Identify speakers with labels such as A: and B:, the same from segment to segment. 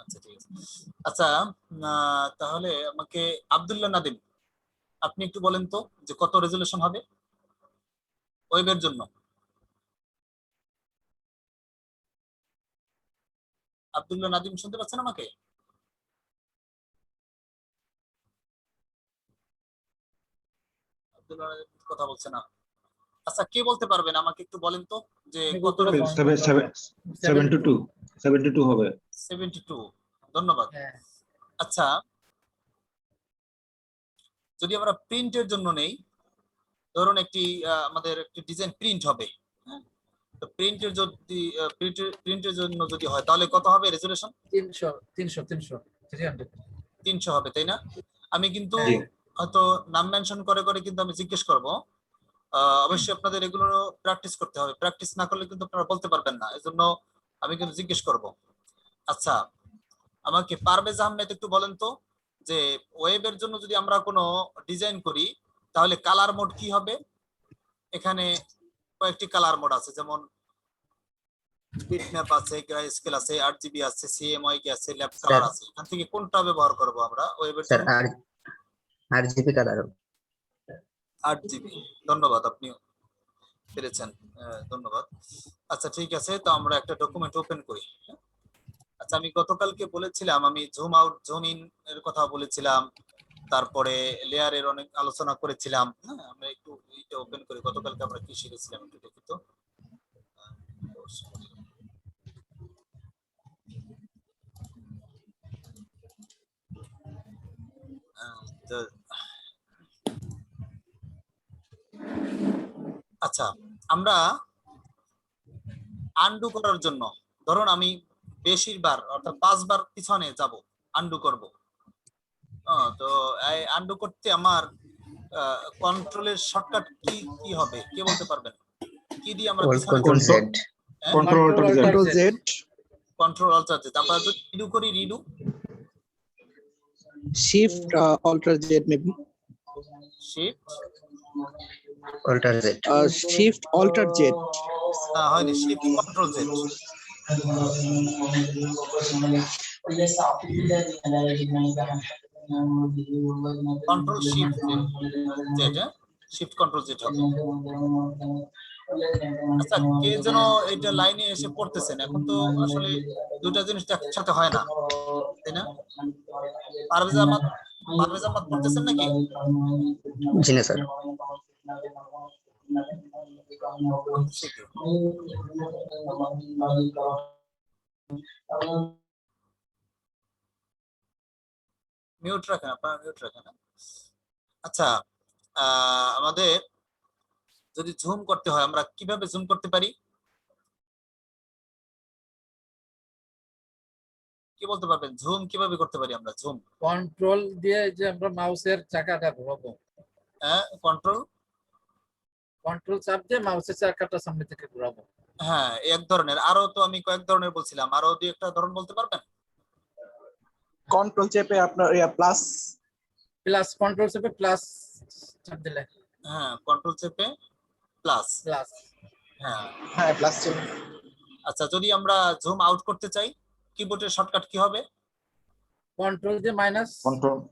A: আচ্ছা ঠিক আছে। আচ্ছা তাহলে আমাকে আব্দুল্লাহ নাদিম, আপনি একটু বলেন তো যে কত রেজুলেশন হবে ওয়েবের জন্য। আব্দুল্লাহ নাদিম শুনতে পাচ্ছেন আমাকে? আব্দুল্লাহ নাদিম কথা বলছে না। আচ্ছা কে বলতে পারবেন আমাকে একটু বলেন তো যে কত?
B: 72 হবে।
A: 72, ধন্যবাদ। আচ্ছা যদি আমরা প্রিন্টের জন্য নেই, ধরুন একটি আমাদের একটি ডিজাইন প্রিন্ট হবে, হ্যাঁ, তো প্রিন্টের যদি প্রিন্টের জন্য যদি হয় তাহলে কত হবে রেজুলেশন? 300 হবে, তাই না? আমি কিন্তু হয়তো নাম মেনশন করে করে কিন্তু আমি জিজ্ঞেস করব। অবশ্যই আপনাদের এগুলো প্র্যাকটিস করতে হবে, প্র্যাকটিস না করলে কিন্তু আপনারা বলতে পারবেন না, এজন্য আমি কিন্তু জিজ্ঞেস করব। আচ্ছা আমাকে পারভেজ আহমেদ একটু বলেন তো যে ওয়েবের জন্য যদি আমরা কোনো ডিজাইন করি তাহলে কালার মোড কি হবে? এখানে কয়েকটি কালার মোড আছে, যেমন বিটম্যাপ আছে, গ্রাইস্কেল আছে, আরজিবি আছে, সিএমওয়াই আছে, ল্যাব কালার আছে। এখান থেকে কোনটা ব্যবহার করব আমরা ওয়েবের
C: স্যার
A: জন্য?
C: RGB colour.
A: 8 জিবি, ধন্যবাদ, আপনি পেরেছেন, ধন্যবাদ। আচ্ছা ঠিক আছে, তো আমরা একটা ডকুমেন্ট ওপেন করি। আচ্ছা আমি গতকালকে বলেছিলাম, আমি জুম আউট জুম ইন এর কথা বলেছিলাম, তারপরে লেয়ারের অনেক আলোচনা করেছিলাম। হ্যাঁ আমরা একটু এইটা ওপেন করি, গতকালকে আমরা কি শিখেছিলাম একটু দেখি তো। আচ্ছা আমরা আন্ডু করার জন্য, ধরুন আমি বেশিরবার অর্থাৎ 5 বার পিছনে যাব, আন্ডু করব। তো এই আন্ডু করতে আমার কন্ট্রোলের শর্টকাট কি কি হবে কে বলতে পারবেন? কি দিয়ে আমরা পিছনে
C: control Z.
B: Control Z.
A: Control alter Z. আমরা যদি রিডু করি, redo
B: shift alter Z maybe.
A: Shift
C: alter Z.
B: Shift alter Z.
A: হয়নি, shift control Z. Control shift Z, shift control Z হবে। আচ্ছা কে যেন এটা লাইনে এসে পড়তেছেন, এখন তো আসলে দুটা জিনিস একসাথে হয় না, তাই না? পারভেজ আহমদ, পারভেজ আহমদ পড়তেছেন নাকি?
C: জি না স্যার।
A: মিউট রাখেন, আপনারা মিউট রাখেন। আচ্ছা আমাদের যদি জুম করতে হয় আমরা কিভাবে জুম করতে পারি? কি বলতে পারবেন, জুম কিভাবে করতে পারি আমরা? জুম
D: কন্ট্রোল দিয়ে যে আমরা মাউসের চাকাটা ঘোরাবো,
A: হ্যাঁ কন্ট্রোল,
D: কন্ট্রোল চাপ দিয়ে মাউসের চাকাটা সামনে থেকে ঘোরাবো।
A: হ্যাঁ এক ধরনের, আরো তো আমি কয়েক ধরনের বলছিলাম, আরো দুই একটা ধরন বলতে পারবেন?
B: কন্ট্রোল চেপে আপনার প্লাস,
D: প্লাস কন্ট্রোল চেপে প্লাস চাপ দিলে।
A: হ্যাঁ কন্ট্রোল চেপে প্লাস।
D: প্লাস,
A: হ্যাঁ
B: হ্যাঁ প্লাস চেপে।
A: আচ্ছা যদি আমরা জুম আউট করতে চাই কিবোর্ডের শর্টকাট কি হবে?
D: কন্ট্রোল দিয়ে মাইনাস।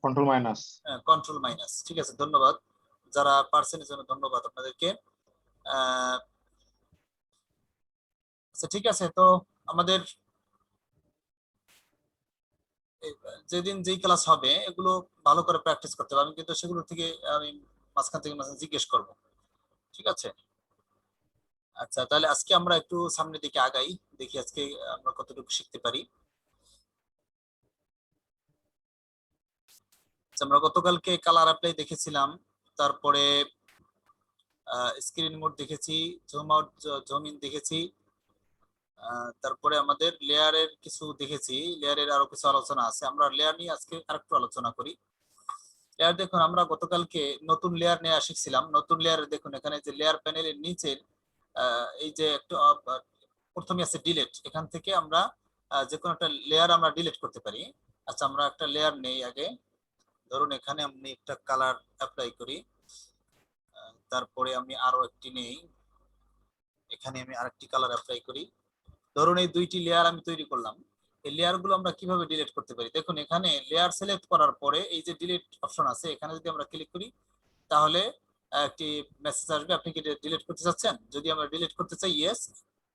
B: Control minus.
A: হ্যাঁ কন্ট্রোল মাইনাস, ঠিক আছে, ধন্যবাদ। যারা পারছেন এর জন্য ধন্যবাদ আপনাদেরকে। আচ্ছা ঠিক আছে, তো আমাদের যেদিন যেই ক্লাস হবে এগুলো ভালো করে প্র্যাকটিস করতে হবে, আমি কিন্তু সেগুলো থেকে আমি মাঝখান থেকে মাঝখানে জিজ্ঞেস করব, ঠিক আছে? আচ্ছা তাহলে আজকে আমরা একটু সামনের দিকে আগাই, দেখি আজকে আমরা কতটুকু শিখতে পারি। আমরা গতকালকে কালার অ্যাপ্লাই দেখেছিলাম, তারপরে স্ক্রিন মোড দেখেছি, জুম আউট জুম ইন দেখেছি, তারপরে আমাদের লেয়ারের কিছু দেখেছি, লেয়ারের আরো কিছু আলোচনা আছে। আমরা লেয়ার নিয়ে আজকে আরেকটু আলোচনা করি। লেয়ার দেখুন, আমরা গতকালকে নতুন লেয়ার নিয়ে শিখছিলাম। নতুন লেয়ার দেখুন এখানে যে লেয়ার প্যানেলের নিচে এই যে একটা প্রথমে আছে ডিলিট, এখান থেকে আমরা যে কোনো একটা লেয়ার আমরা ডিলিট করতে পারি। আচ্ছা আমরা একটা লেয়ার নেই আগে, ধরুন এখানে আমি একটা কালার অ্যাপ্লাই করি, তারপরে আমি আরো একটি নেই, এখানে আমি আরেকটি কালার অ্যাপ্লাই করি, ধরুন এই দুইটি লেয়ার আমি তৈরি করলাম, এই লেয়ার গুলো আমরা কিভাবে ডিলিট করতে পারি? দেখুন এখানে লেয়ার সিলেক্ট করার পরে এই যে ডিলিট অপশন আছে, এখানে যদি আমরা ক্লিক করি তাহলে একটি মেসেজ আসবে, আপনি কি ডিলিট করতে চাচ্ছেন? যদি আমরা ডিলিট করতে চাই ইয়েস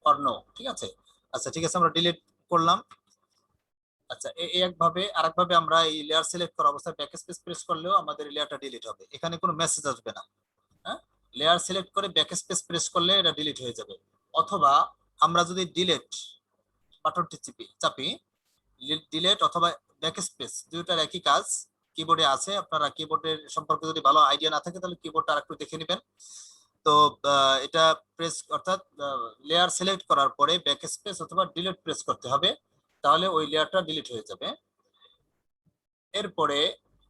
A: অর নো, ঠিক আছে। আচ্ছা ঠিক আছে, আমরা ডিলিট করলাম। আচ্ছা এই একভাবে, আরেকভাবে আমরা এই লেয়ার সিলেক্ট করা অবস্থায় ব্যাক স্পেস প্রেস করলেও আমাদের লেয়ারটা ডিলিট হবে, এখানে কোনো মেসেজ আসবে না। হ্যাঁ, লেয়ার সিলেক্ট করে ব্যাক স্পেস প্রেস করলে এটা ডিলিট হয়ে যাবে। অথবা আমরা যদি ডিলিট বাটনটি চাপি, ডিলিট অথবা ব্যাক স্পেস দুইটার একই কাজ, কিবোর্ডে আছে। আপনারা কিবোর্ডের সম্পর্কে যদি ভালো আইডিয়া না থাকে তাহলে কিবোর্ডটা আরেকটু দেখে নেবেন। তো এটা প্রেস অর্থাৎ লেয়ার সিলেক্ট করার পরে ব্যাক স্পেস অথবা ডিলিট প্রেস করতে হবে, তাহলে ওই লেয়ারটা ডিলিট হয়ে যাবে। এরপরে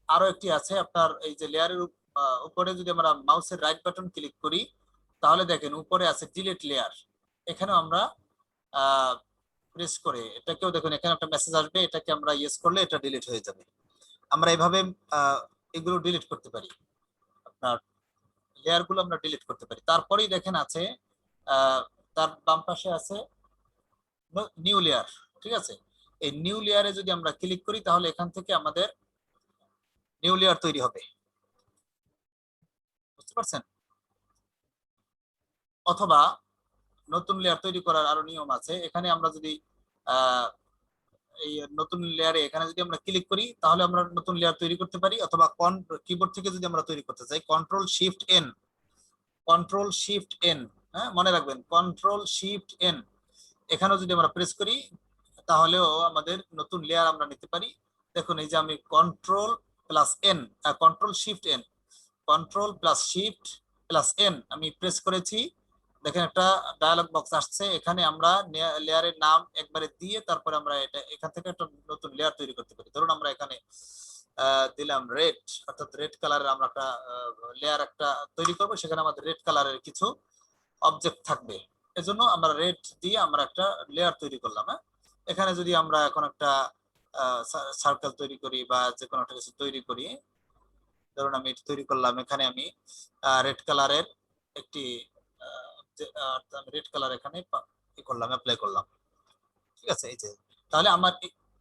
A: আরো একটি আছে আপনার, এই যে লেয়ারের উপরে যদি আমরা মাউসের রাইট বাটন ক্লিক করি তাহলে দেখেন উপরে আছে ডিলিট লেয়ার, এখানেও আমরা প্রেস করে এটাকেও দেখুন এখানে একটা মেসেজ আসবে, এটাকে আমরা ইয়েস করলে এটা ডিলিট হয়ে যাবে। আমরা এইভাবে এগুলো ডিলিট করতে পারি, আপনার লেয়ার গুলো আমরা ডিলিট করতে পারি। তারপরেই দেখেন আছে তার বাম পাশে আছে নিউ লেয়ার, ঠিক আছে। এই নিউ লেয়ারে যদি আমরা ক্লিক করি তাহলে এখান থেকে আমাদের নিউ লেয়ার তৈরি হবে, বুঝতে পারছেন? অথবা নতুন লেয়ার তৈরি করার আরো নিয়ম আছে, এখানে আমরা যদি এই নতুন লেয়ারে এখানে যদি আমরা ক্লিক করি তাহলে আমরা নতুন লেয়ার তৈরি করতে পারি। অথবা কিবোর্ড থেকে যদি আমরা তৈরি করতে চাই control shift N, control shift N, হ্যাঁ মনে রাখবেন কন্ট্রোল শিফট এন, এখানেও যদি আমরা প্রেস করি তাহলেও আমাদের নতুন লেয়ার আমরা নিতে পারি। দেখুন এই যে আমি control plus N, control shift N, control plus shift plus N আমি প্রেস করেছি, দেখেন একটা ডায়ালগ বক্স আসছে, এখানে আমরা লেয়ারের নাম একবারে দিয়ে তারপরে আমরা এটা এখান থেকে একটা নতুন লেয়ার তৈরি করতে পারি। ধরুন আমরা এখানে দিলাম রেড, অর্থাৎ রেড কালারের আমরা একটা লেয়ার একটা তৈরি করব, সেখানে আমাদের রেড কালারের কিছু অবজেক্ট থাকবে, এজন্য আমরা রেড দিয়ে আমরা একটা লেয়ার তৈরি করলাম। হ্যাঁ, এখানে যদি আমরা এখন একটা সার্কেল তৈরি করি বা যে কোনো একটা কিছু তৈরি করি, ধরুন আমি এটা তৈরি করলাম, এখানে আমি রেড কালারের একটি রেড কালার এখানে করলাম, অ্যাপ্লাই করলাম, ঠিক আছে। এই যে তাহলে আমার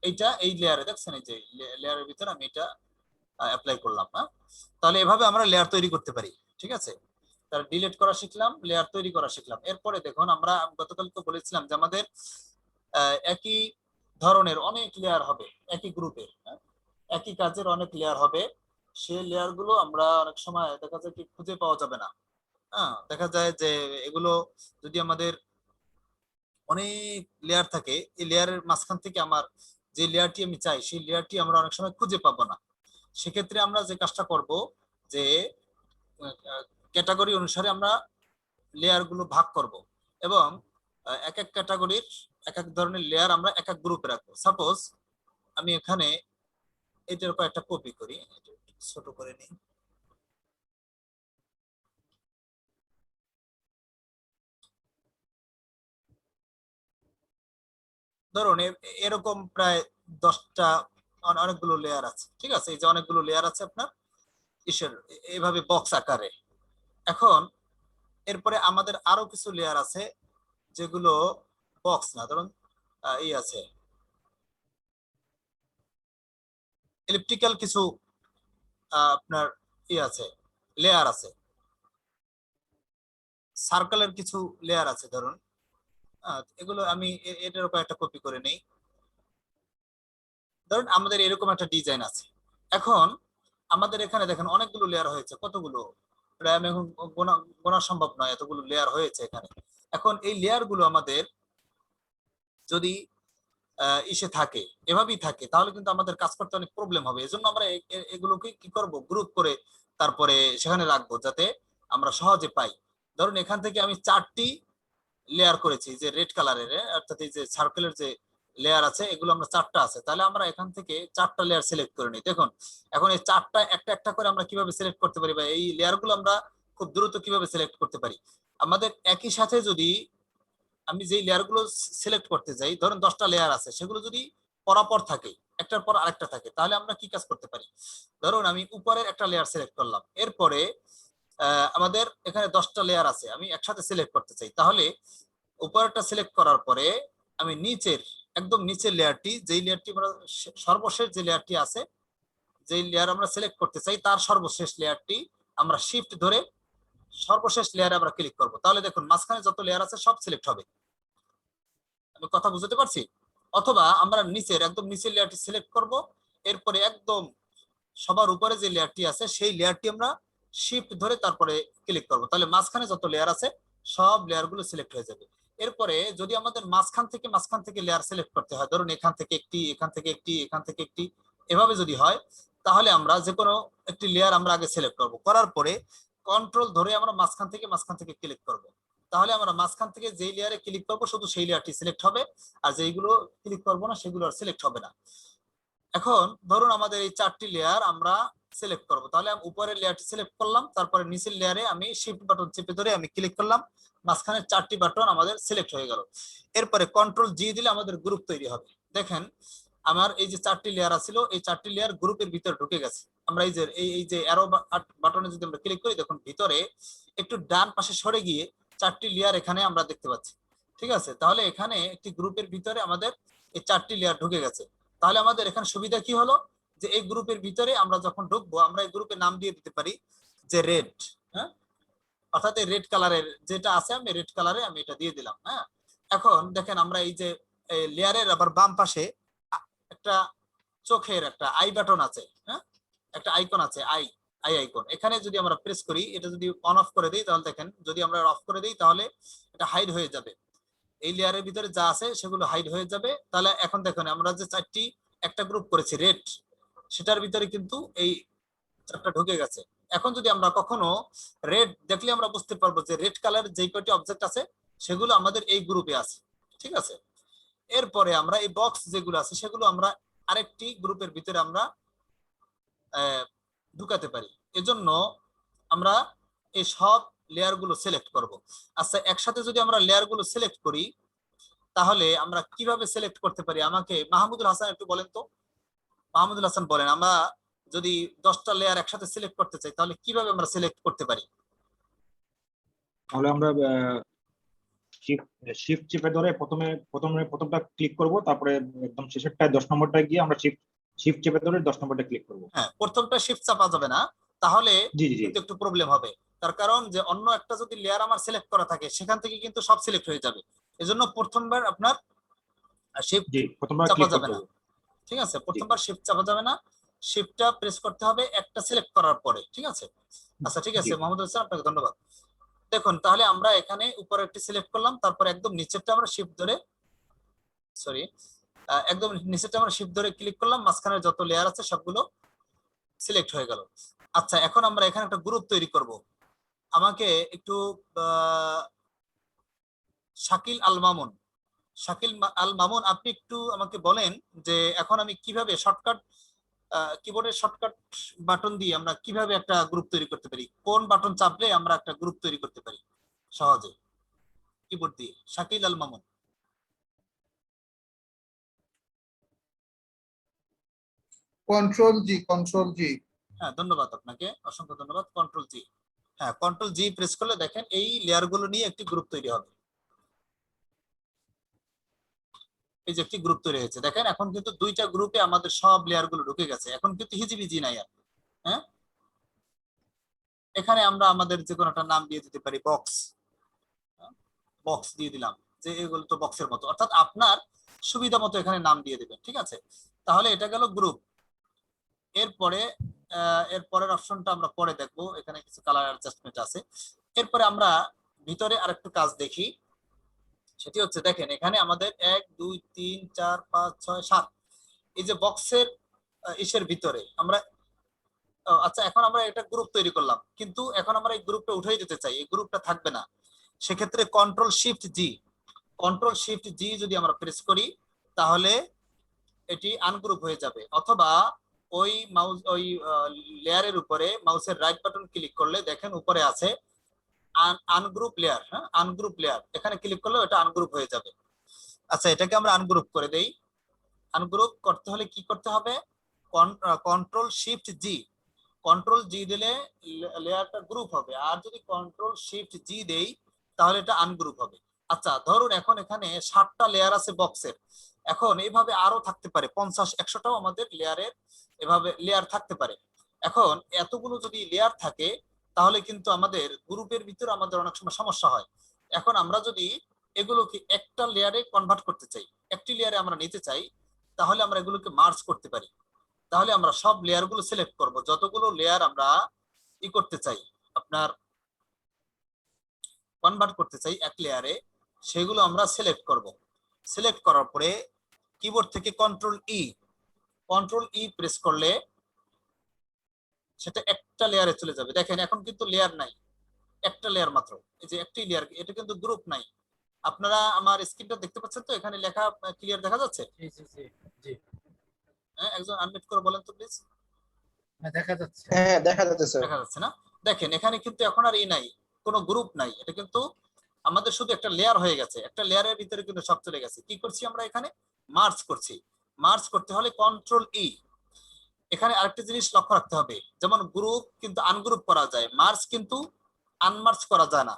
A: এইটা এই লেয়ারে দেখছেন, এই যে লেয়ারের ভিতরে আমি এটা অ্যাপ্লাই করলাম। না তাহলে এভাবে আমরা লেয়ার তৈরি করতে পারি, ঠিক আছে। তার ডিলিট করা শিখলাম, লেয়ার তৈরি করা শিখলাম। এরপরে দেখুন আমরা গতকালকে বলেছিলাম যে আমাদের একই ধরনের অনেক লেয়ার হবে, একই গ্রুপের একই কাজের অনেক লেয়ার হবে, সেই লেয়ার গুলো আমরা অনেক সময় দেখা যায় কি খুঁজে পাওয়া যাবে না। হ্যাঁ, দেখা যায় যে এগুলো যদি আমাদের অনেক লেয়ার থাকে, এই লেয়ারের মাঝখান থেকে আমার যে লেয়ারটি আমি চাই সেই লেয়ারটি আমরা অনেক সময় খুঁজে পাবো না। সেক্ষেত্রে আমরা যে কাজটা করব যে ক্যাটাগরি অনুসারে আমরা লেয়ার গুলো ভাগ করব এবং এক এক ক্যাটাগরির এক এক ধরনের লেয়ার আমরা এক এক গ্রুপে রাখবো। সাপোজ আমি এখানে এটার উপর একটা কপি করি, ছোট করে নিই, ধরুন এরকম প্রায় 10টা অনেকগুলো লেয়ার আছে, ঠিক আছে। এই যে অনেকগুলো লেয়ার আছে আপনার ইসের এইভাবে বক্স আকারে। এখন এরপরে আমাদের আরো কিছু লেয়ার আছে যেগুলো বক্স না, ধরুন এই আছে এলিপ্টিক্যাল কিছু আপনার আছে লেয়ার আছে, সার্কেলের কিছু লেয়ার আছে, ধরুন এগুলো আমি এটার উপর একটা কপি করে নেই। ধরুন আমাদের এরকম একটা ডিজাইন আছে। এখন আমাদের এখানে দেখেন অনেকগুলো লেয়ার হয়েছে, কতগুলো প্রায় আমি এখন গোনা সম্ভব নয়, এতগুলো লেয়ার হয়েছে এখানে। এখন এই লেয়ার গুলো আমাদের যদি ইসে থাকে, এভাবেই থাকে, তাহলে কিন্তু আমাদের কাজ করতে অনেক প্রবলেম হবে। এজন্য আমরা এগুলোকে কি করব, গ্রুপ করে তারপরে সেখানে রাখবো যাতে আমরা সহজে পাই। ধরুন এখান থেকে আমি 4টি লেয়ার করেছি যে রেড কালারের, অর্থাৎ এই যে সার্কেলের যে লেয়ার আছে এগুলো আমরা 4টা আছে, তাহলে আমরা এখান থেকে 4টা লেয়ার সিলেক্ট করে নিই। দেখুন এখন এই 4টা একটা একটা করে আমরা কিভাবে সিলেক্ট করতে পারি বা এই লেয়ার গুলো আমরা খুব দ্রুত কিভাবে সিলেক্ট করতে পারি। আমাদের একই সাথে যদি আমি যেই লেয়ার গুলো সিলেক্ট করতে যাই, ধরুন 10টা লেয়ার আছে, সেগুলো যদি পরপর থাকে, একটার পর আরেকটা থাকে, তাহলে আমরা কি কাজ করতে পারি। ধরুন আমি উপরের একটা লেয়ার সিলেক্ট করলাম, এরপরে আমাদের এখানে 10টা লেয়ার আছে, আমি একসাথে সিলেক্ট করতে চাই, তাহলে উপরেরটা সিলেক্ট করার পরে আমি নিচের একদম নিচের লেয়ারটি, যেই লেয়ারটি আমরা সর্বশেষ যে লেয়ারটি আছে, যেই লেয়ার আমরা সিলেক্ট করতে চাই তার সর্বশেষ লেয়ারটি আমরা শিফট ধরে সর্বশেষ লেয়ারে আমরা ক্লিক করব। তাহলে দেখুন মাঝখানে যত লেয়ার আছে সব সিলেক্ট হবে। আমি কথা বুঝতে পারছি? অথবা আমরা নিচের একদম নিচের লেয়ারটি সিলেক্ট করব, এরপরে একদম সবার উপরে যে লেয়ারটি আছে সেই লেয়ারটি আমরা শিফট ধরে তারপরে ক্লিক করব। তাহলে মাঝখানে যত লেয়ার আছে সব লেয়ারগুলো সিলেক্ট হয়ে যাবে। এরপরে যদি আমাদের মাঝখান থেকে লেয়ার সিলেক্ট করতে হয়, ধরুন এখান থেকে একটি, এখান থেকে একটি, এখান থেকে একটি, এভাবে যদি হয়, তাহলে আমরা যে কোনো একটি লেয়ার আমরা আগে সিলেক্ট করব। করার পরে কন্ট্রোল ধরে আমরা মাঝখান থেকে ক্লিক করব। তাহলে আমরা মাঝখান থেকে যেই লেয়ারে ক্লিক করব শুধু সেই লেয়ারটি সিলেক্ট হবে, আর যেইগুলো ক্লিক করব না সেগুলো আর সিলেক্ট হবে না। এখন ধরুন আমাদের এই 4টি লেয়ার আমরা সিলেক্ট করব। তাহলে আমি উপরের লেয়ারটি সিলেক্ট করলাম, তারপরে নিচের লেয়ারে আমি শিফট বাটন চেপে ধরে আমি ক্লিক করলাম, মাঝখানে 4টি বাটন আমাদের সিলেক্ট হয়ে গেল। এরপরে কন্ট্রোল জি দিলে আমাদের গ্রুপ তৈরি হবে। দেখেন আমার এই যে 4টি লেয়ার ছিল, এই 4টি লেয়ার গ্রুপের ভিতরে ঢুকে গেছে। আমরা এই যে অ্যারো বাটনে যদি আমরা ক্লিক করি, দেখুন ভিতরে একটু ডান পাশে সরে গিয়ে 4টি লেয়ার এখানে আমরা দেখতে পাচ্ছি। ঠিক আছে, তাহলে এখানে একটি গ্রুপের ভিতরে আমাদের এই 4টি লেয়ার ঢুকে গেছে। তাহলে আমাদের এখানে সুবিধা কি হলো, যে এই গ্রুপের ভিতরে আমরা যখন ঢুকবো আমরা এই গ্রুপের নাম দিয়ে দিতে পারি যে রেড। হ্যাঁ, অর্থাৎ এই রেড কালারের যেটা আছে আমি রেড কালারে আমি এটা দিয়ে দিলাম। হ্যাঁ, এখন দেখেন আমরা এই যে লেয়ারের আবার বাম পাশে একটা চোখের একটা আই বাটন আছে। হ্যাঁ, একটা আইকন আছে, আই আইকন। এখানে যদি আমরা প্রেস করি, এটা যদি অন অফ করে দিই, তাহলে দেখেন যদি আমরা অফ করে দিই তাহলে এটা হাইড হয়ে যাবে। এই লেয়ারের ভিতরে যা আছে সেগুলো হাইড হয়ে যাবে। তাহলে এখন দেখুন আমরা যে 4টি একটা গ্রুপ করেছি রেড, সেটার ভিতরে কিন্তু এই 4টা ঢুকে গেছে। এখন যদি আমরা কখনো রেড দেখলে আমরা বুঝতে পারবো যে রেড কালার যে কয়টি অবজেক্ট আছে সেগুলো আমাদের এই গ্রুপে আছে। ঠিক আছে, এরপরে আমরা এই বক্স যেগুলো আছে সেগুলো আমরা আরেকটি গ্রুপের ভিতরে আমরা ঢুকাতে পারি। এজন্য আমরা এই সব লেয়ার গুলো সিলেক্ট করব। আচ্ছা, একসাথে যদি আমরা লেয়ার গুলো সিলেক্ট করি তাহলে আমরা কিভাবে সিলেক্ট করতে পারি? আমাকে মাহমুদুল হাসান একটু বলেন তো। মাহমুদুল হাসান বলেন, আমরা যদি 10টা লেয়ার একসাথে সিলেক্ট করতে চাই তাহলে কিভাবে আমরা সিলেক্ট করতে পারি?
B: তাহলে আমরা শিফট চেপে ধরে প্রথমটা ক্লিক করব, তারপরে একদম শেষেরটায় 10 নম্বরটায় গিয়ে আমরা শিফট চেপে ধরে 10 নম্বরটা ক্লিক করব।
A: হ্যাঁ, প্রথমটা শিফট চাপা যাবে না, তাহলে
B: জি জি
A: কিন্তু একটু প্রবলেম হবে। তার কারণ যে অন্য একটা যদি লেয়ার আমার সিলেক্ট করা থাকে সেখান থেকে কিন্তু সব সিলেক্ট হয়ে যাবে। এজন্য প্রথমবার আপনার শিফট
B: জি, প্রথমবার
A: চাপা
B: ক্লিক
A: যাবে
B: করতে
A: না।
B: হবে।
A: ঠিক আছে, প্রথমবার শিফট চাপা যাবে না, শিফটটা প্রেস করতে হবে একটা সিলেক্ট করার পরে। ঠিক আছে, আচ্ছা ঠিক আছে
B: জি
A: মোহাম্মদ হোসেন, আপনাকে ধন্যবাদ। দেখুন তাহলে আমরা এখানে উপরে একটি সিলেক্ট করলাম, তারপর একদম নিচেরটা আমরা শিফট ধরে একদম নিচেরটা আমরা শিফট ধরে ক্লিক করলাম, মাঝখানে যত লেয়ার আছে সবগুলো সিলেক্ট হয়ে গেল। আচ্ছা, এখন আমরা এখানে একটা গ্রুপ তৈরি করব। আমাকে একটু শাকিল আল মামুন, আপনি একটু আমাকে বলেন যে এখন আমি কিভাবে শর্টকাট কিবোর্ডের শর্টকাট বাটন দিয়ে আমরা কিভাবে একটা গ্রুপ তৈরি করতে পারি, কোন বাটন চাপলে আমরা একটা গ্রুপ তৈরি করতে পারি সহজে কিবোর্ড দিয়ে? শাকিল আল মামুন।
E: Control G.
A: হ্যাঁ, ধন্যবাদ আপনাকে, অসংখ্য ধন্যবাদ। Control G. হ্যাঁ, কন্ট্রোল জি প্রেস করলে দেখেন এই লেয়ার গুলো নিয়ে একটি গ্রুপ তৈরি হবে। এই যে একটি গ্রুপ তৈরি হয়েছে, দেখেন এখন কিন্তু 2টা গ্রুপে আমাদের সব লেয়ার গুলো ঢুকে গেছে। এখন কিন্তু হিজিবিজি নাই আর। হ্যাঁ, এখানে আমরা আমাদের যে কোনো একটা নাম দিয়ে দিতে পারি, বক্স দিয়ে দিলাম, যে এগুলো তো বক্সের মতো, অর্থাৎ আপনার সুবিধা মতো এখানে নাম দিয়ে দিবেন। ঠিক আছে, তাহলে এটা গেল গ্রুপ। এরপরে এরপরের অপশনটা আমরা পরে দেখবো, এখানে কিছু কালার অ্যাডজাস্টমেন্ট আছে। এরপরে আমরা ভিতরে আরেকটু কাজ দেখি, সেটি হচ্ছে দেখেন এখানে আমাদের 1 2 3 4 5 6 7 এই যে বক্সের ইসের ভিতরে আমরা আচ্ছা, এখন আমরা এটা গ্রুপ তৈরি করলাম, কিন্তু এখন আমরা এই গ্রুপটা উঠিয়ে দিতে চাই, এই গ্রুপটা থাকবে না। সেক্ষেত্রে কন্ট্রোল শিফট জি যদি আমরা প্রেস করি তাহলে এটি আনগ্রুপ হয়ে যাবে। অথবা ওই মাউস ওই লেয়ারের উপরে মাউসের রাইট বাটন ক্লিক করলে দেখেন উপরে আছে আনগ্রুপ লেয়ার। হ্যাঁ, আনগ্রুপ লেয়ার, এখানে ক্লিক করলে এটা আনগ্রুপ হয়ে যাবে। আচ্ছা, এটাকে আমরা আনগ্রুপ করে দেই। আনগ্রুপ করতে হলে কি করতে হবে? কন্ট্রোল জি দিলে লেয়ারটা গ্রুপ হবে, আর যদি কন্ট্রোল শিফট জি দেই তাহলে এটা আনগ্রুপ হবে। আচ্ছা ধরুন এখন এখানে 60টা লেয়ার আছে বক্সের, এখন এইভাবে আরো থাকতে পারে 50-100টাও আমাদের লেয়ারের এভাবে লেয়ার থাকতে পারে। এখন এতগুলো যদি লেয়ার থাকে তাহলে কিন্তু আমাদের গ্রুপের ভিতরে আমাদের অনেক সময় সমস্যা হয়। এখন আমরা যদি এগুলোকে একটা লেয়ারে কনভার্ট করতে চাই, একটি লেয়ারে আমরা নিতে চাই, তাহলে আমরা এগুলোকে মার্জ করতে পারি। তাহলে আমরা সব লেয়ার গুলো সিলেক্ট করব, যতগুলো লেয়ার আমরা করতে চাই, আপনার কনভার্ট করতে চাই এক লেয়ারে, সেগুলো আমরা সিলেক্ট করব। সিলেক্ট করার পরে কিবোর্ড থেকে কন্ট্রোল ই প্রেস করলে সেটা একটা লেয়ারে চলে যাবে। দেখেন এখন কিন্তু লেয়ার নাই, একটা লেয়ার মাত্র, এই যে একটি লেয়ার, এটা কিন্তু গ্রুপ নাই। আপনারা আমার স্ক্রিনটা দেখতে পাচ্ছেন তো, এখানে লেখা ক্লিয়ার দেখা যাচ্ছে?
D: জি জি জি জি।
A: হ্যাঁ, একজন আনমিউট করে বলেন তো প্লিজ।
D: হ্যাঁ, দেখা যাচ্ছে।
E: হ্যাঁ দেখা যাচ্ছে স্যার।
A: দেখা যাচ্ছে না? দেখেন এখানে কিন্তু এখন আর নাই, কোনো গ্রুপ নাই, এটা কিন্তু আমাদের শুধু একটা লেয়ার হয়ে গেছে, একটা লেয়ারের ভিতরে কিন্তু সব চলে গেছে। কি করছি আমরা এখানে? মার্জ করছি। মার্জ করতে হলে কন্ট্রোল ই। এখানে আরেকটা জিনিস লক্ষ্য রাখতে হবে, যেমন গ্রুপ কিন্তু আনগ্রুপ করা যায়, মার্জ কিন্তু আনমার্জ করা যায় না।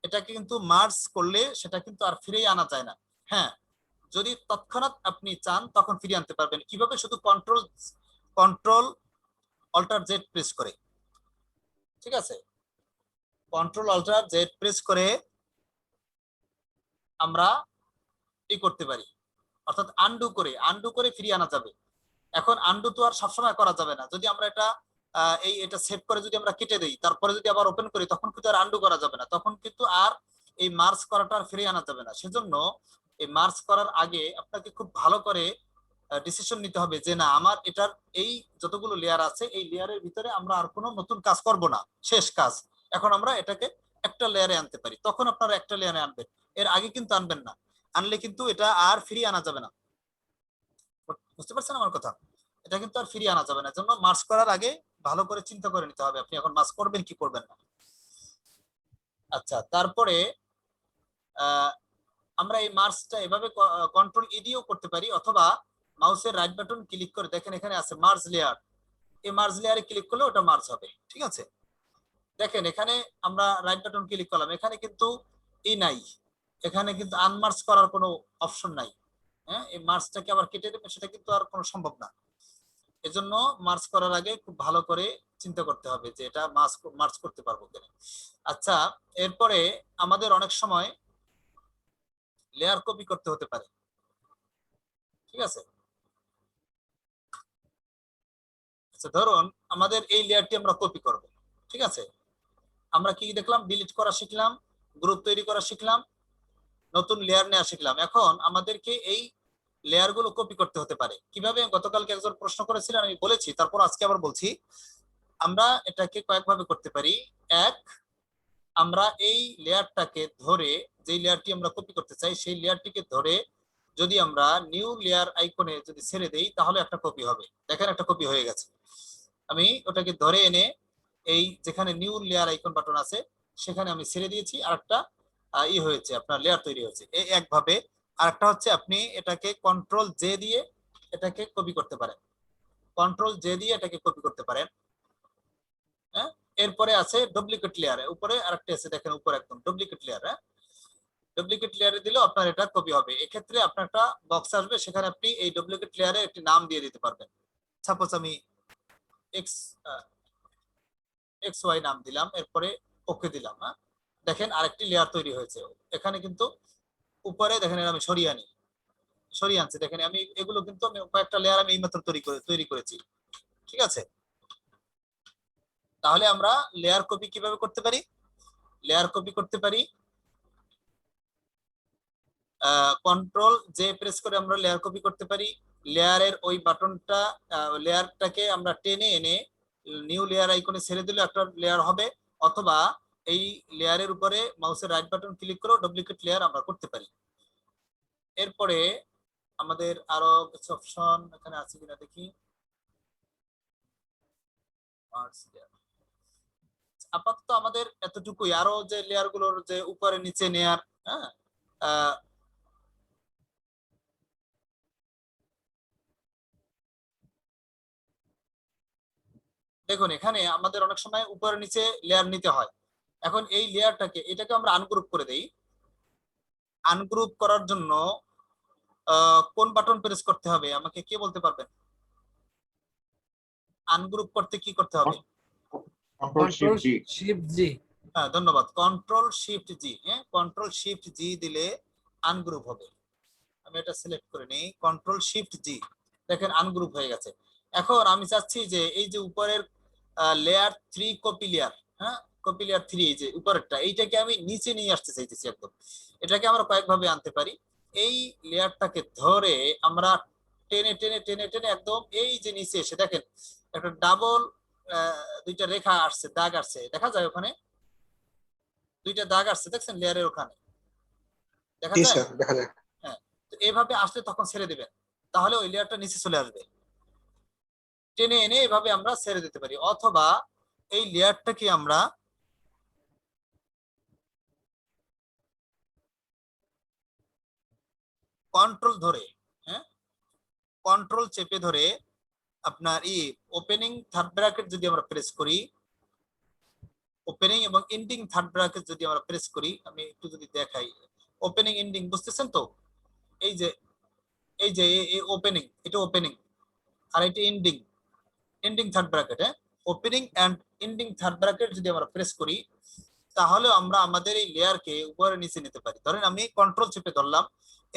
A: এটাকে কিন্তু মার্জ করলে সেটা কিন্তু আর ফিরেই আনা যায় না। হ্যাঁ, যদি তৎক্ষণাৎ আপনি চান তখন ফিরিয়ে আনতে পারবেন। কিভাবে? শুধু কন্ট্রোল অল্টার জেড প্রেস করে। ঠিক আছে, কন্ট্রোল অল্টার জেড প্রেস করে আমরা করতে পারি, অর্থাৎ আন্ডু করে ফিরিয়ে আনা যাবে। এখন আন্ডু তো আর সবসময় করা যাবে না, যদি আমরা এটা এটা সেভ করে যদি আমরা কেটে দেই, তারপরে যদি আবার ওপেন করি, তখন কিন্তু আর আন্ডু করা যাবে না, তখন কিন্তু আর এই মার্জ করাটা আর ফিরিয়ে আনা যাবে না। সেজন্য এই মার্জ করার আগে আপনাকে খুব ভালো করে ডিসিশন নিতে হবে যে না, আমার এটার এই যতগুলো লেয়ার আছে এই লেয়ারের ভিতরে আমরা আর কোনো নতুন কাজ করব না, শেষ কাজ। এখন আমরা এটাকে একটা লেয়ারে আনতে পারি, তখন আপনারা একটা লেয়ারে আনবেন, এর আগে কিন্তু আনবেন না। আনলে কিন্তু এটা আর ফিরিয়ে আনা যাবে না। বুঝতে পারছেন আমার কথা? এটা কিন্তু আর ফিরিয়ে আনা যাবে না, জন্য মার্জ করার আগে ভালো করে চিন্তা করে নিতে হবে আপনি এখন মার্জ করবেন কি করবেন না। আচ্ছা, তারপরে আমরা এই মার্জটা এভাবে কন্ট্রোল ই দিয়েও করতে পারি, অথবা মাউসের রাইট বাটন ক্লিক করে, দেখেন এখানে আছে মার্জ লেয়ার, এই মার্জ লেয়ারে ক্লিক করলে ওটা মার্জ হবে। ঠিক আছে, দেখেন এখানে আমরা রাইট বাটন ক্লিক করলাম, এখানে কিন্তু নাই, এখানে কিন্তু আনমার্জ করার কোনো অপশন নাই। হ্যাঁ, এই মার্জটাকে আবার কেটে দেবে, সেটা কিন্তু আর কোনো সম্ভব না। এজন্য মার্জ করার আগে খুব ভালো করে চিন্তা করতে হবে যে এটা মার্জ করতে পারবো কিনা। আচ্ছা, এরপরে আমাদের অনেক সময় লেয়ার কপি করতে হতে পারে। ঠিক আছে, আচ্ছা ধরুন আমাদের এই লেয়ারটি আমরা কপি করব। ঠিক আছে, আমরা কি দেখলাম? ডিলিট করা শিখলাম, গ্রুপ তৈরি করা শিখলাম, নতুন লেয়ার নেওয়া শিখলাম। এখন আমাদেরকে এই লেয়ার গুলো কপি করতে হতে পারে। কিভাবে? গতকালকে একজন প্রশ্ন করেছিলেন, আমি বলেছি, তারপর আজকে আবার বলছি। আমরা এটাকে কয়েকভাবে করতে পারি। এক, আমরা এই লেয়ারটাকে ধরে, যে লেয়ারটি আমরা কপি করতে চাই সেই লেয়ারটিকে ধরে যদি আমরা নিউ লেয়ার আইকনে যদি ছেড়ে দেই, তাহলে একটা কপি হবে। দেখেন একটা কপি হয়ে গেছে। আমি ওটাকে ধরে এনে এই যেখানে নিউ লেয়ার আইকন বাটন আছে সেখানে আমি ছেড়ে দিয়েছি, আর একটা হয়েছে, আপনার লেয়ার তৈরি হয়েছে। এই একভাবে। আরেকটা হচ্ছে আপনি এটাকে কন্ট্রোল জে দিয়ে এটাকে কপি করতে পারেন, কন্ট্রোল জে দিয়ে এটাকে কপি করতে পারেন। হ্যাঁ, এরপরে আছে ডুপ্লিকেট লেয়ার, উপরে আরেকটা আছে, দেখেন উপরে একদম ডুপ্লিকেট লেয়ার। হ্যাঁ, ডুপ্লিকেট লেয়ারে দিলেও আপনার এটা কপি হবে। এক্ষেত্রে আপনার একটা বক্স আসবে, সেখানে আপনি এই ডুপ্লিকেট লেয়ারে একটি নাম দিয়ে দিতে পারবেন। সাপোজ আমি এক্স এক্স ওয়াই নাম দিলাম, এরপরে ওকে দিলাম। হ্যাঁ, দেখেন আরেকটি লেয়ার তৈরি হয়েছে এখানে, কিন্তু উপরে দেখেন আমি সরিয়ে আনছি। দেখেন আমি এগুলো কিন্তু আমি কয়েকটা লেয়ার আমি এইমাত্র তৈরি করেছি। ঠিক আছে, তাহলে আমরা লেয়ার কপি কিভাবে করতে পারি? লেয়ার কপি করতে পারি কন্ট্রোল জে প্রেস করে আমরা লেয়ার কপি করতে পারি। লেয়ারের ওই বাটনটা, লেয়ারটাকে আমরা টেনে এনে নিউ লেয়ার আইকনে ছেড়ে দিলে একটা লেয়ার হবে, অথবা এই লেয়ারের উপরে মাউসের রাইট বাটন ক্লিক করে ডুপ্লিকেট লেয়ার আমরা করতে পারি। এরপরে আমাদের আরো কিছু অপশন এখানে আছে কিনা দেখি। আপাতত আমাদের এতটুকুই, আরো যে লেয়ার গুলোর যে উপরে নিচে নেয়ার। হ্যাঁ, দেখুন এখানে আমাদের অনেক সময় উপরে নিচে লেয়ার নিতে হয়। এখন এই লেয়ারটাকে, এটাকে আমরা আনগ্রুপ করে দেই। আনগ্রুপ করার জন্য কোন বাটন প্রেস করতে হবে আমাকে কে বলতে পারবেন? আনগ্রুপ করতে কি করতে হবে?
B: কন্ট্রোল শিফট জি।
D: শিফট জি।
A: হ্যাঁ, ধন্যবাদ। কন্ট্রোল শিফট জি। হ্যাঁ, কন্ট্রোল শিফট জি দিলে আনগ্রুপ হবে। আমি এটা সিলেক্ট করে নিই, কন্ট্রোল শিফট জি, দেখেন আনগ্রুপ হয়ে গেছে। এখন আমি চাচ্ছি যে এই যে উপরের লেয়ার 3 কপি লেয়ার, হ্যাঁ কপি লেয়ার 3 এই যে উপরেরটা, এইটাকে আমি নিচে নিয়ে আসতে চাইতেছি একদম। এটাকে আমরা কয়েকভাবে আনতে পারি। এই লেয়ারটাকে ধরে আমরা টেনে টেনে টেনে টেনে একদম এই যে নিচে এসে দেখেন একটা ডাবল দুইটা রেখা আসছে, দাগ আসছে, দেখা যায় ওখানে দুইটা দাগ আসছে, দেখছেন লেয়ারের ওখানে দেখা
C: জি
A: যায়।
C: স্যার, দেখা যায়।
A: হ্যাঁ, তো এইভাবে আসলে তখন ছেড়ে দিবেন, তাহলে ওই লেয়ারটা নিচে চলে আসবে। টেনে এনে এভাবে আমরা ছেড়ে দিতে পারি, অথবা এই লেয়ারটাকে আমরা কন্ট্রোল ধরে, হ্যাঁ কন্ট্রোল চেপে ধরে আপনার ওপেনিং থার্ড ব্র্যাকেট যদি আমরা প্রেস করি, ওপেনিং এবং এন্ডিং থার্ড ব্র্যাকেট যদি আমরা প্রেস করি, আমি একটু যদি দেখাই, ওপেনিং এন্ডিং বুঝতেছেন তো? এই যে এই যে ওপেনিং, এটা ওপেনিং আর এটা এন্ডিং, এন্ডিং থার্ড ব্র্যাকেট। হ্যাঁ, opening and ending third bracket যদি আমরা প্রেস করি, তাহলে আমরা আমাদের এই লেয়ারকে উপরে নিচে নিতে পারি। ধরেন আমি কন্ট্রোল চেপে ধরলাম,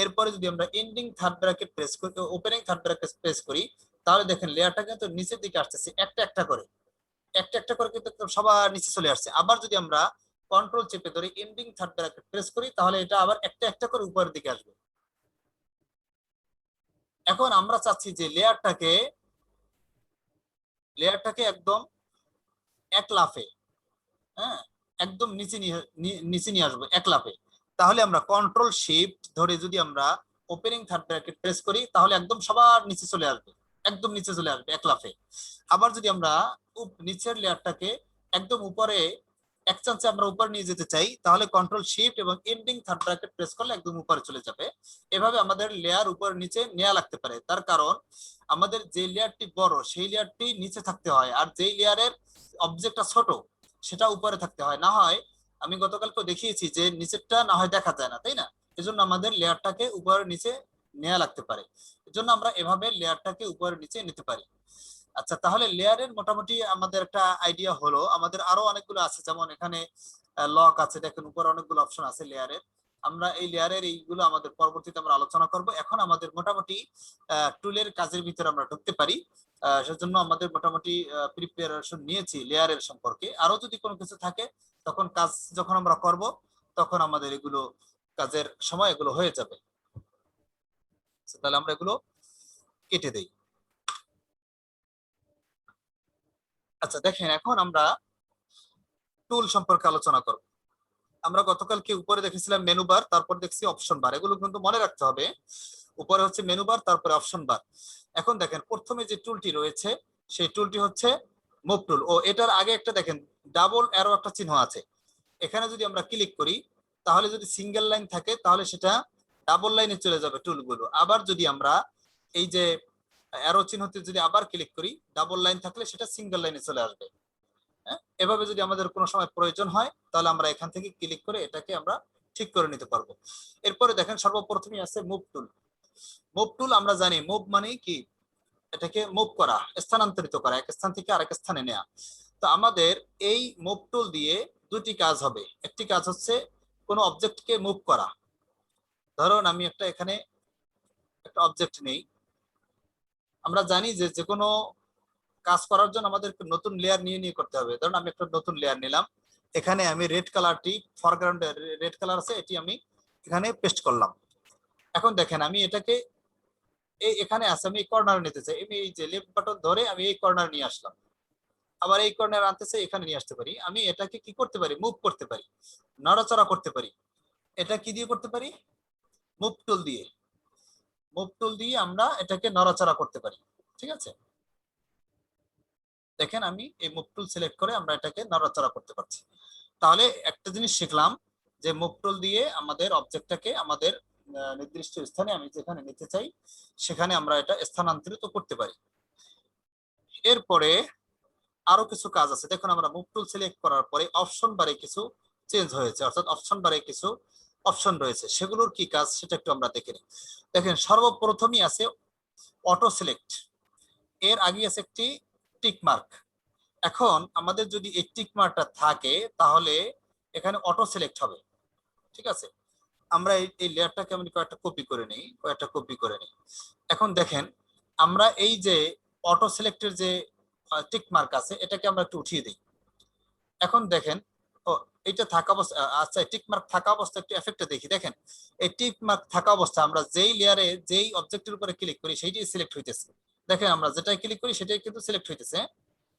A: এরপরে যদি আমরা এন্ডিং থার্ড ব্র্যাকেট প্রেস করি, ওপেনিং থার্ড ব্র্যাকেট প্রেস করি, তাহলে দেখেন লেয়ারটা কিন্তু নিচের দিকে আসতেছে একটা একটা করে, একটা একটা করে কিন্তু সবার নিচে চলে আসছে। আবার যদি আমরা কন্ট্রোল চেপে ধরে এন্ডিং থার্ড ব্র্যাকেট প্রেস করি, তাহলে এটা আবার একটা একটা করে উপরের দিকে আসবে। এখন আমরা চাচ্ছি যে লেয়ারটাকে একদম এক লাফে, হ্যাঁ একদম নিচে নিয়ে আসবো এক লাফে। তাহলে আমরা কন্ট্রোল শিফট ধরে যদি আমরা ওপেনিং থার্ড ব্র্যাকেট প্রেস করি, তাহলে একদম সবার নিচে চলে আসবে, একদম নিচে চলে আসবে এক লাফে। আবার যদি আমরা নিচের লেয়ারটাকে একদম উপরে এক চান্সে আমরা উপরে নিয়ে যেতে চাই, তাহলে কন্ট্রোল শিফট এবং এন্ডিং থার্ড ব্র্যাকেট প্রেস করলে একদম উপরে চলে যাবে। এভাবে আমাদের লেয়ার উপর নিচে নেওয়া লাগতে পারে, তার কারণ আমাদের যে লেয়ারটি বড় সেই লেয়ারটি নিচে থাকতে হয়, আর যেই লেয়ারের অবজেক্টটা ছোট সেটা উপরে থাকতে হয়। না হয় আমি গতকালকে দেখিয়েছি যে নিচেরটা না হয় দেখা যায় না, তাই না? এজন্য আমাদের লেয়ারটাকে উপরে নিচে নেওয়া লাগতে পারে, এজন্য আমরা এভাবে লেয়ারটাকে উপরে নিচে নিতে পারি। আচ্ছা, তাহলে লেয়ারের মোটামুটি আমাদের একটা আইডিয়া হলো। আমাদের আরো অনেকগুলো আছে, যেমন এখানে লক আছে, দেখেন উপরে অনেকগুলো অপশন আছে লেয়ারের। আমরা এই লেয়ারের এইগুলো আমাদের পরবর্তীতে আমরা আলোচনা করব। এখন আমাদের মোটামুটি টুলের কাজের ভিতরে আমরা ঢুকতে পারি। সেজন্য আমাদের মোটামুটি প্রিপারেশন নিয়েছি লেয়ারের সম্পর্কে। আরো যদি কোনো কিছু থাকে তখন কাজ যখন আমরা করব তখন আমাদের এগুলো কাজের সময় এগুলো হয়ে যাবে। তাহলে আমরা এগুলো কেটে দেই। আচ্ছা দেখেন, এখন আমরা টুল সম্পর্কে আলোচনা করব। আমরা গতকালকে উপরে দেখেছিলাম মেনু বার, তারপর দেখছি অপশন বার, এগুলো কিন্তু মনে রাখতে হবে। উপরে হচ্ছে মেনু বার, তারপরে অপশন বার। এখন দেখেন প্রথমে যে টুলটি রয়েছে সেই টুলটি হচ্ছে মুভ টুল। ও এটার আগে একটা দেখেন ডাবল অ্যারো একটা চিহ্ন আছে, এখানে যদি আমরা ক্লিক করি তাহলে যদি সিঙ্গেল লাইন থাকে তাহলে সেটা ডাবল লাইনে চলে যাবে টুলগুলো। আবার যদি আমরা এই যে অ্যারো চিহ্নতে যদি আবার ক্লিক করি, ডাবল লাইন থাকলে সেটা সিঙ্গেল লাইনে চলে আসবে। এভাবে যদি আমাদের কোনো সময় প্রয়োজন হয় তাহলে আমরা এখান থেকে ক্লিক করে এটাকে আমরা ঠিক করে নিতে পারবো। এরপরে দেখেন সর্বপ্রথমে আছে মুভ টুল। মুভ টুল আমরা জানি মুভ মানে কি, এটাকে মুভ করা, স্থানান্তরিত করা, এক স্থান থেকে আরেক স্থানে নেওয়া। তো আমাদের এই মুভ টুল দিয়ে দুটি কাজ হবে। একটি কাজ হচ্ছে কোনো অবজেক্টকে মুভ করা। ধরুন আমি এখানে একটা অবজেক্ট নেই, আমরা জানি যে যে কোনো কাজ করার জন্য আমাদের নতুন লেয়ার নিয়ে নিয়ে করতে হবে। ধরুন আমি একটা নতুন লেয়ার নিলাম, এখানে আমি রেড কালারটি, ফরগ্রাউন্ডে রেড কালার আছে, এটি আমি এখানে পেস্ট করলাম। এখন দেখেন আমি এটাকে এখানে আছে, আমি কর্নার নিতে চাই, আমি এই যে লেফট বাটন ধরে আমি এই কর্নার নিয়ে আসলাম, আবার এই কর্নার আনতে চাই, এখানে নিয়ে আসতে পারি। আমি এটাকে কি করতে পারি, মুভ করতে পারি, নড়াচড়া করতে পারি। এটা কি দিয়ে করতে পারি, মুভ টুল দিয়ে। মুভ টুল দিয়ে আমরা এটাকে নড়াচড়া করতে পারি, ঠিক আছে? দেখেন আমি এই মুভ টুল সিলেক্ট করে আমরা এটাকে নড়াচড়া করতে পারছি। তাহলে একটা জিনিস শিখলাম যে মুভ টুল দিয়ে আমাদের অবজেক্টটাকে আমাদের নির্দিষ্ট স্থানে আমি যেখানে নিতে চাই সেখানে আমরা এটা স্থানান্তরিত করতে পারি। এরপরে আরো কিছু কাজ আছে। দেখুন আমরা মুভ টুল সিলেক্ট করার পরে অপশন বারে কিছু চেঞ্জ হয়েছে, অর্থাৎ অপশন বারে কিছু অপশন রয়েছে, সেগুলোর কি কাজ সেটা একটু আমরা দেখে নিই। দেখেন সর্বপ্রথমই আছে অটো সিলেক্ট, এর আগে আছে একটি টিক মার্ক। এখন আমাদের যদি এই টিক মার্কটা থাকে তাহলে এখানে অটো সিলেক্ট হবে, ঠিক আছে। আমরা এই লেয়ারটাকে আমি কয়েকটা কপি করে নিই, এখন দেখেন আমরা এই যে অটো সিলেক্টের যে টিক মার্ক আছে এটাকে আমরা একটু উঠিয়ে দিই। এখন দেখেন ও এটা থাকা অবস্থা, আচ্ছা টিক মার্ক থাকা অবস্থা একটু এফেক্টটা দেখি। দেখেন এই টিক মার্ক থাকা অবস্থা আমরা যেই লেয়ারে যেই অবজেক্টের উপরে ক্লিক করি সেইটাই সিলেক্ট হইতেছে। দেখেন আমরা যেটাই ক্লিক করি সেটাই কিন্তু সিলেক্ট হইতেছে।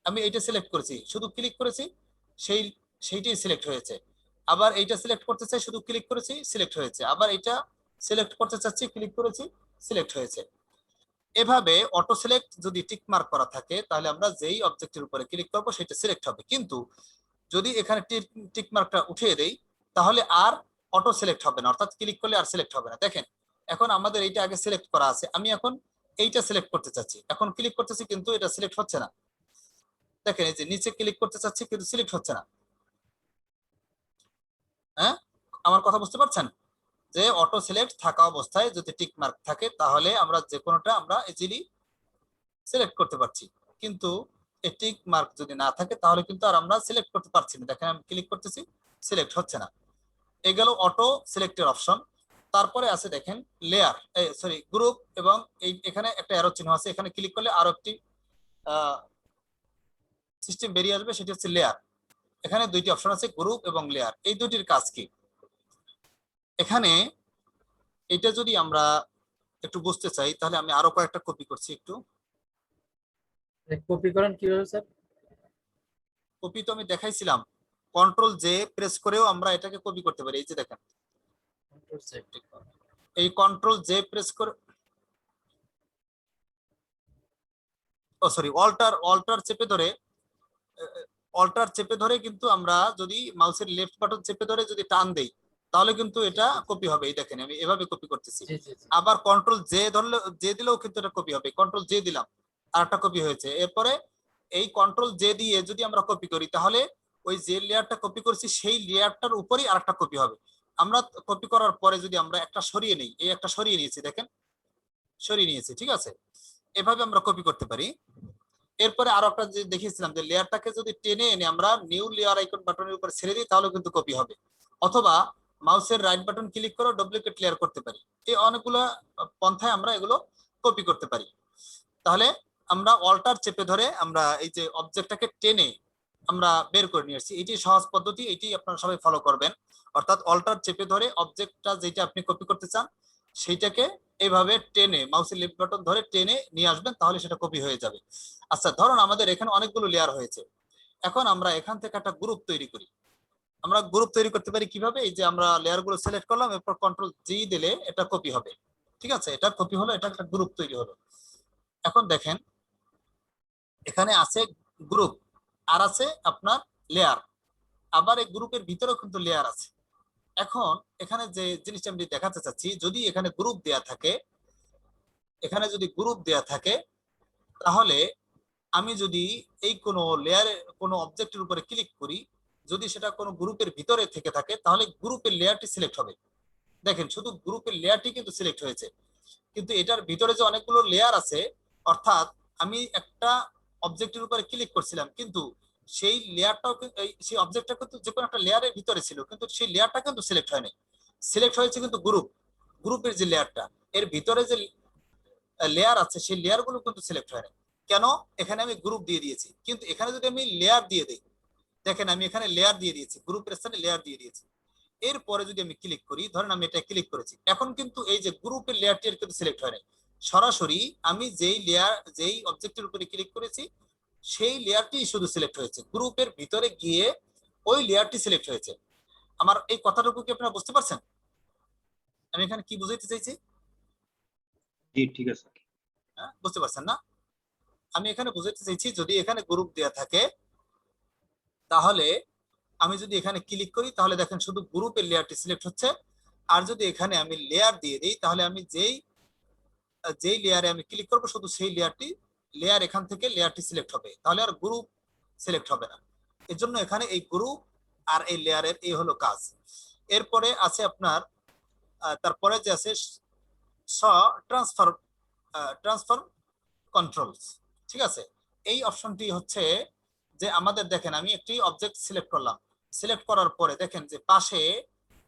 A: আমি এইটা সিলেক্ট করেছি, শুধু ক্লিক করেছি, সেইটাই সিলেক্ট হয়েছে। আবার এইটা সিলেক্ট করতে চাই, শুধু ক্লিক করেছি, সিলেক্ট হয়েছে। আবার এটা সিলেক্ট করতে চাচ্ছি, ক্লিক করেছি, সিলেক্ট হয়েছে। এভাবে অটো সিলেক্ট যদি টিক মার্ক করা থাকে তাহলে আমরা যেই অবজেক্টের উপরে ক্লিক করব সেটা সিলেক্ট হবে। কিন্তু যদি এখানে টিক মার্কটা উঠিয়ে দেই তাহলে আর অটো সিলেক্ট হবে না, অর্থাৎ ক্লিক করলে আর সিলেক্ট হবে না। দেখেন এখন আমাদের এইটা আগে সিলেক্ট করা আছে, আমি এখন এইটা সিলেক্ট করতে চাচ্ছি, এখন ক্লিক করতেছি কিন্তু এটা সিলেক্ট হচ্ছে না। দেখেন এই যে নিচে ক্লিক করতে চাচ্ছি কিন্তু সিলেক্ট হচ্ছে না। হ্যাঁ, আমার কথা বুঝতে পারছেন? যে অটো সিলেক্ট থাকা অবস্থায় যদি টিক মার্ক থাকে তাহলে আমরা যে কোনোটা আমরা ইজিলি সিলেক্ট করতে পারছি, কিন্তু এই টিক মার্ক যদি না থাকে তাহলে কিন্তু আর আমরা সিলেক্ট করতে পারছি না। দেখেন আমি ক্লিক করতেছি, সিলেক্ট হচ্ছে না। এই গেল অটো সিলেক্টের অপশন। তারপরে আছে দেখেন লেয়ার, সরি গ্রুপ, এবং এখানে একটা অ্যারো চিহ্ন আছে, এখানে ক্লিক করলে আরো একটি সিস্টেম বেরিয়ে আসবে, সেটি হচ্ছে লেয়ার। এখানে দুইটি অপশন আছে, গ্রুপ এবং লেয়ার। এই দুইটির কাজ কি? এখানে এটা যদি আমরা একটু বুঝতে চাই তাহলে আমি আরো কয়েকটা কপি করছি একটু।
D: কপি করেন কিভাবে স্যার?
A: কপি তো আমি দেখাইছিলাম, কন্ট্রোল জে প্রেস করেও আমরা এটাকে কপি করতে পারি। এই যে দেখেন এই কন্ট্রোল জে প্রেস করে, ও সরি অল্টার চেপে ধরে কিন্তু আমরা যদি মাউসের লেফট বাটন চেপে ধরে যদি টান দেই তাহলে কিন্তু এটা কপি হবে। এই দেখেন আমি এভাবে কপি করতেছি। আবার কন্ট্রোল জে দিলেও কিন্তু এটা কপি হবে। কন্ট্রোল জে দিলাম, আর একটা কপি হয়েছে। এরপরে এই কন্ট্রোল জে দিয়ে যদি আমরা কপি করি তাহলে ওই যে লেয়ারটা কপি করছি সেই লেয়ারটার উপরেই আরেকটা কপি হবে। আমরা কপি করার পরে যদি আমরা একটা সরিয়ে নিই, এই একটা সরিয়ে নিয়েছি, দেখেন সরিয়ে নিয়েছি, ঠিক আছে। এভাবে আমরা কপি করতে পারি। এরপরে আরো একটা যে দেখিয়েছিলাম যে লেয়ারটাকে যদি টেনে এনে আমরা নিউ লেয়ার আইকন বাটনের উপর ছেড়ে দিই তাহলে কিন্তু কপি হবে। অথবা মাউসের রাইট বাটন ক্লিক করে ডুপ্লিকেট লেয়ার করতে পারি। এই অনেকগুলো পন্থায় আমরা এগুলো কপি করতে পারি। তাহলে আমরা অল্টার চেপে ধরে আমরা এই যে অবজেক্টটাকে টেনে আমরা বের করে নিয়ে আসছি। এটি সহজ পদ্ধতি, এটি আপনারা সবাই ফলো করবেন। অর্থাৎ অল্টার চেপে ধরে অবজেক্টটা যেটা আপনি কপি করতে চান সেইটাকে এইভাবে টেনে মাউসের লেফট বাটন ধরে টেনে নিয়ে আসবেন, তাহলে সেটা কপি হয়ে যাবে। আচ্ছা ধরুন আমাদের এখানে অনেকগুলো লেয়ার হয়েছে, এখন আমরা এখান থেকে একটা গ্রুপ তৈরি করি। আমরা গ্রুপ তৈরি করতে পারি কিভাবে? এই যে আমরা লেয়ার গুলো সিলেক্ট করলাম, এরপর কন্ট্রোল জি দিলে এটা কপি হবে, ঠিক আছে। এটা কপি হলো, এটা একটা গ্রুপ তৈরি হলো। এখন দেখেন এখানে আছে গ্রুপ আর আছে আপনার লেয়ার, আবার এই গ্রুপের ভিতরেও কিন্তু লেয়ার আছে। এখন এখানে যে জিনিসটা আমি দেখাতে চাচ্ছি, যদি এখানে গ্রুপ দেয়া থাকে, এখানে যদি গ্রুপ দেয়া থাকে তাহলে আমি যদি এই কোনো লেয়ারে কোনো অবজেক্টের উপরে ক্লিক করি, যদি সেটা কোনো গ্রুপের ভিতরে থেকে থাকে তাহলে গ্রুপের লেয়ারটি সিলেক্ট হবে। দেখেন শুধু গ্রুপের লেয়ারটি কিন্তু সিলেক্ট হয়েছে, কিন্তু এটার ভিতরে যে অনেকগুলো লেয়ার আছে, অর্থাৎ আমি একটা অবজেক্টের উপরে ক্লিক করছিলাম কিন্তু সেই লেয়ারটাও সেই অবজেক্টটা কিন্তু যে কোনো একটা লেয়ারের ভিতরে ছিল, কিন্তু সেই লেয়ারটা কিন্তু সিলেক্ট হয়নি। সিলেক্ট হয়েছে কিন্তু গ্রুপের যে লেয়ারটা, এর ভিতরে যে লেয়ার আছে সেই লেয়ারগুলো কিন্তু সিলেক্ট হয়নি। কেন? এখানে আমি গ্রুপ দিয়ে দিয়েছি, কিন্তু এখানে যদি আমি লেয়ার দিয়ে দিই, দেখেন আমি এখানে লেয়ার দিয়ে দিয়েছি, গ্রুপের স্থানে লেয়ার দিয়ে দিয়েছি। এরপরে যদি আমি ক্লিক করি, ধরেন আমি এটা ক্লিক করেছি, এখন কিন্তু এই যে গ্রুপের লেয়ারটি কিন্তু সিলেক্ট হয় নাই। সরাসরি আমি যেই অবজেক্টের উপরে ক্লিক করেছি সেই লেয়ারটি শুধু সিলেক্ট হয়েছে, গ্রুপের ভিতরে গিয়ে ওই লেয়ারটি সিলেক্ট হয়েছে। আমার এই কথাটুকু কি আপনারা বুঝতে পারছেন আমি এখানে কি বুঝাইতে চাইছি?
B: জি ঠিক আছে।
A: বুঝতে পারছেন না? আমি এখানে বুঝাইতে চাইছি যদি এখানে গ্রুপ দেয়া থাকে তাহলে আমি যদি এখানে ক্লিক করি তাহলে দেখেন শুধু গ্রুপের লেয়ারটি সিলেক্ট হচ্ছে। আর যদি এখানে আমি লেয়ার দিয়ে দিই তাহলে আমি যেই লেয়ারে আমি ক্লিক করব শুধু সেই লেয়ার এখান থেকে লেয়ারটি সিলেক্ট হবে, তাহলে আর গ্রুপ সিলেক্ট হবে না। এর জন্য এখানে এই গ্রুপ আর এই লেয়ারের এই হলো কাজ। এরপরে আছে আপনার তারপরে যে আছে স ট্রান্সফার ট্রান্সফার কন্ট্রোলস, ঠিক আছে। এই অপশনটি হচ্ছে যে আমাদের দেখেন আমি একটি অবজেক্ট সিলেক্ট করলাম, সিলেক্ট করার পরে দেখেন যে পাশে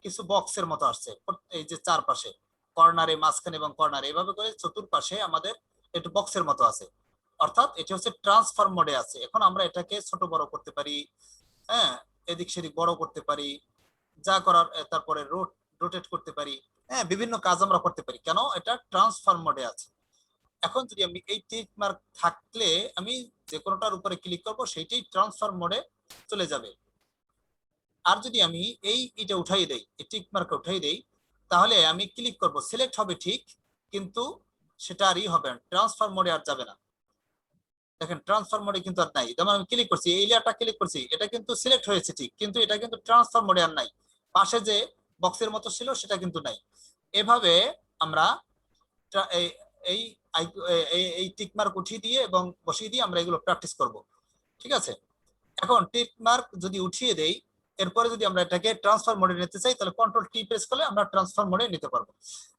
A: কিছু বক্সের মতো আসছে, এই যে চারপাশে কর্নারে, মাঝখানে এবং কর্নারে, এভাবে করে চতুর্পাশে আমাদের একটু বক্সের মতো আছে, অর্থাৎ এটি হচ্ছে ট্রান্সফার মোডে আছে। এখন আমরা এটাকে ছোট বড় করতে পারি, হ্যাঁ, এদিক সেদিক বড় করতে পারি, যা করার, তারপরে রোটেট করতে পারি, হ্যাঁ, বিভিন্ন কাজ আমরা করতে পারি। কেন? এটা ট্রান্সফার মোডে আছে। এখন যদি আমি এই টিক মার্ক থাকলে আমি যে কোনোটার উপরে ক্লিক করব, সেইটাই ট্রান্সফার মোডে চলে যাবে। আর যদি আমি এটা উঠাই দেই, এই টিক মার্ক উঠাই দেই, তাহলে আমি ক্লিক করব, সিলেক্ট হবে ঠিক, কিন্তু সেটা আরই হবে না, ট্রান্সফার মোডে আর যাবে না। দেখেন ট্রান্সফার মোডে কিন্তু আর নাই। যেমন আমি ক্লিক করছি, এই লেয়ারটা ক্লিক করছি, এটা কিন্তু সিলেক্ট হয়েছে ঠিক, কিন্তু এটা কিন্তু ট্রান্সফার মোডে আর নাই। পাশে যে বক্সের মতো ছিল সেটা কিন্তু নাই। এভাবে আমরা এই এই এই টিক মার্ক উঠিয়ে দিয়ে এবং বসিয়ে দিয়ে আমরা এগুলো প্র্যাকটিস করব, ঠিক আছে। এখন টিক মার্ক যদি উঠিয়ে দেই, এরপরে যদি আমরা এটাকে ট্রান্সফার মোডে নিতে চাই, তাহলে কন্ট্রোল টি প্রেস করলে আমরা ট্রান্সফার মোডে নিতে পারবো।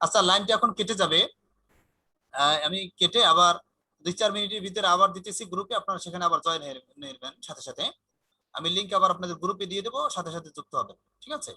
A: আচ্ছা, লাইনটা এখন কেটে যাবে, আমি কেটে আবার 2-4 মিনিটের ভিতরে আবার দিতেছি গ্রুপে, আপনারা সেখানে আবার জয়েন হয়ে নেবেন সাথে সাথে। আমি লিংক আবার আপনাদের গ্রুপে দিয়ে দেবো, সাথে সাথে যুক্ত হবে, ঠিক আছে।